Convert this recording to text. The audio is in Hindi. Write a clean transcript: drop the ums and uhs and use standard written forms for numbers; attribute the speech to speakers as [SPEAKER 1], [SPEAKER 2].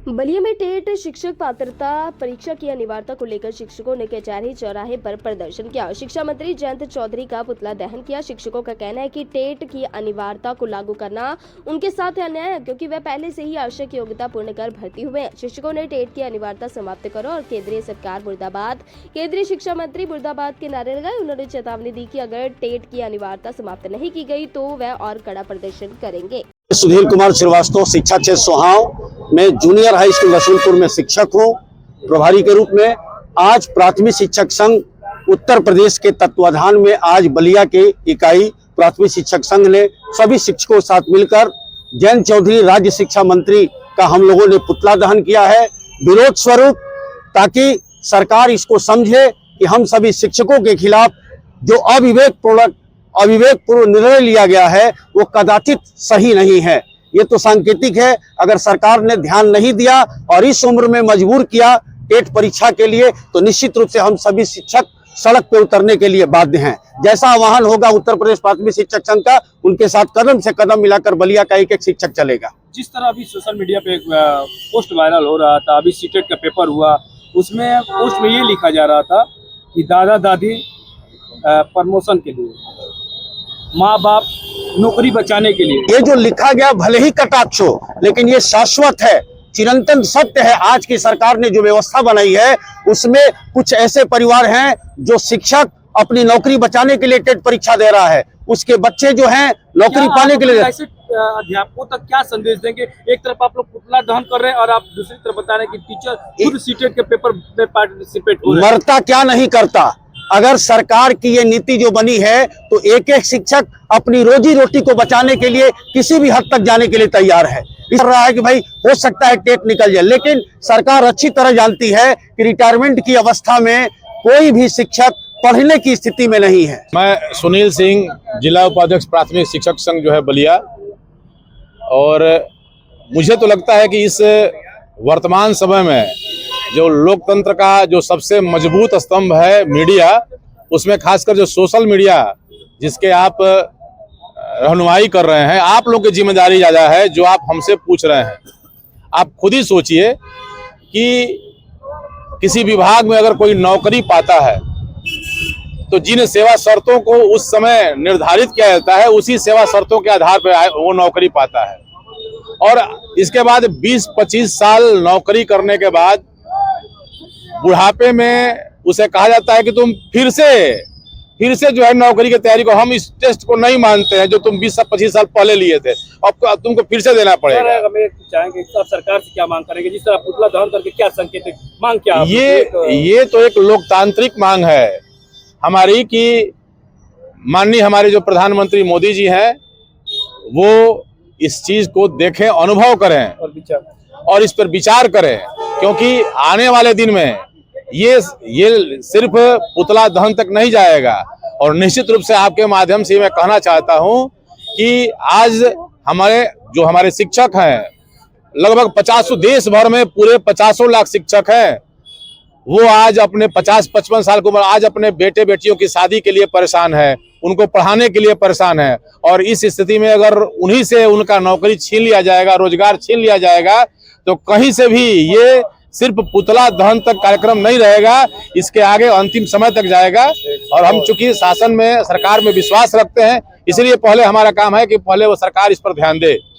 [SPEAKER 1] बलिया में टेट शिक्षक पात्रता परीक्षा की अनिवार्यता को लेकर शिक्षकों ने कचहरी चौराहे पर प्रदर्शन किया। शिक्षा मंत्री जयंत चौधरी का पुतला दहन किया। शिक्षकों का कहना है कि टेट की अनिवार्यता को लागू करना उनके साथ अन्याय है, क्योंकि वह पहले से ही आवश्यक योग्यता पूर्ण कर भर्ती हुए हैं। शिक्षकों ने टेट की अनिवार्यता समाप्त करो और केंद्रीय सरकार मुर्दाबाद, केंद्रीय शिक्षा मंत्री मुर्दाबाद के नारे लगाए। उन्होंने चेतावनी दी कि अगर टेट की अनिवार्यता समाप्त नहीं की गई तो वह और कड़ा प्रदर्शन करेंगे।
[SPEAKER 2] सुधीर कुमार श्रीवास्तव, शिक्षा क्षेत्र सोहाव में जूनियर हाई स्कूल रसूलपुर में शिक्षक हूँ प्रभारी के रूप में। आज प्राथमिक शिक्षक संघ उत्तर प्रदेश के तत्वाधान में आज बलिया के इकाई प्राथमिक शिक्षक संघ ने सभी शिक्षकों के साथ मिलकर जयंत चौधरी राज्य शिक्षा मंत्री का हम लोगों ने पुतला दहन किया है विरोध स्वरूप, ताकि सरकार इसको समझे कि हम सभी शिक्षकों के खिलाफ जो अविवेकपूर्ण निर्णय लिया गया है वो कदाचित सही नहीं है। ये तो सांकेतिक है। अगर सरकार ने ध्यान नहीं दिया और इस उम्र में मजबूर किया टेट परीक्षा के लिए, तो निश्चित रूप से हम सभी शिक्षक सड़क पे उतरने के लिए बाध्य हैं। जैसा आह्वान होगा उत्तर प्रदेश प्राथमिक शिक्षक संघ का, उनके साथ कदम से कदम मिलाकर बलिया का एक शिक्षक चलेगा।
[SPEAKER 3] जिस तरह अभी सोशल मीडिया पे एक पोस्ट वायरल हो रहा था, अभी सीटेट का पेपर हुआ, उसमें पोस्ट में ये लिखा जा रहा था कि दादा दादी प्रमोशन के लिए, माँ बाप नौकरी बचाने के लिए।
[SPEAKER 2] ये जो लिखा गया भले ही कटाक्ष हो, लेकिन ये शाश्वत है, चिरंतन सत्य है। आज की सरकार ने जो व्यवस्था बनाई है उसमें कुछ ऐसे परिवार हैं जो शिक्षक अपनी नौकरी बचाने के लिए टेट परीक्षा दे रहा है, उसके बच्चे जो हैं नौकरी पाने के लिए।
[SPEAKER 3] ऐसे अध्यापकों तक क्या संदेश देंगे? एक तरफ आप लोग पुतला दहन कर रहे हैं और आप दूसरी तरफ बता रहे हैं कि टीचर खुद सीटेट के पेपर में पार्टिसिपेट हो रहे हैं।
[SPEAKER 2] मरता क्या नहीं करता। अगर सरकार की ये नीति जो बनी है तो एक एक शिक्षक अपनी रोजी रोटी को बचाने के लिए किसी भी हद तक जाने के लिए तैयार है। इस रहा है कि भाई हो सकता है टेट निकल जाए, लेकिन सरकार अच्छी तरह जानती है कि रिटायरमेंट की अवस्था में कोई भी शिक्षक पढ़ने की स्थिति में नहीं है।
[SPEAKER 4] मैं सुनील सिंह, जिला उपाध्यक्ष प्राथमिक शिक्षक संघ जो है बलिया, और मुझे तो लगता है कि इस वर्तमान समय में जो लोकतंत्र का जो सबसे मजबूत स्तंभ है मीडिया, उसमें खासकर जो सोशल मीडिया जिसके आप रहनुमाई कर रहे हैं, आप लोग की जिम्मेदारी ज़्यादा है। जो आप हमसे पूछ रहे हैं, आप खुद ही सोचिए कि किसी विभाग में अगर कोई नौकरी पाता है तो जिन सेवा शर्तों को उस समय निर्धारित किया जाता है, उसी सेवा शर्तों के आधार पर वो नौकरी पाता है। और इसके बाद 20-25 साल नौकरी करने के बाद बुढ़ापे में उसे कहा जाता है कि तुम फिर से जो है नौकरी की तैयारी को, हम इस टेस्ट को नहीं मानते हैं जो तुम 20-25 साल पहले लिए थे, अब तुमको फिर से देना पड़ेगा।
[SPEAKER 3] हमें चाहेंगे आप सरकार से क्या मांग करेंगे? जिस तरह पुतला दहन करके क्या संकेत मांग क्या?
[SPEAKER 4] ये तो एक लोकतांत्रिक मांग है हमारी कि माननीय हमारे जो प्रधानमंत्री मोदी जी हैं वो इस चीज को देखें, अनुभव करें और इस पर विचार करें, क्योंकि आने वाले दिन में ये सिर्फ पुतला दहन तक नहीं जाएगा। और निश्चित रूप से आपके माध्यम से मैं कहना चाहता हूं कि आज हमारे शिक्षक हैं, लगभग 50 देश भर में पूरे 50 लाख शिक्षक हैं, वो आज अपने 50-55 साल की उम्र आज अपने बेटे बेटियों की शादी के लिए परेशान है, उनको पढ़ाने के लिए परेशान है। और इस स्थिति में अगर उन्हीं से उनका नौकरी छीन लिया जाएगा, रोजगार छीन लिया जाएगा, तो कहीं से भी ये सिर्फ पुतला दहन तक कार्यक्रम नहीं रहेगा, इसके आगे अंतिम समय तक जाएगा। और हम चूंकि शासन में, सरकार में विश्वास रखते हैं, इसलिए पहले हमारा काम है कि पहले वो सरकार इस पर ध्यान दे।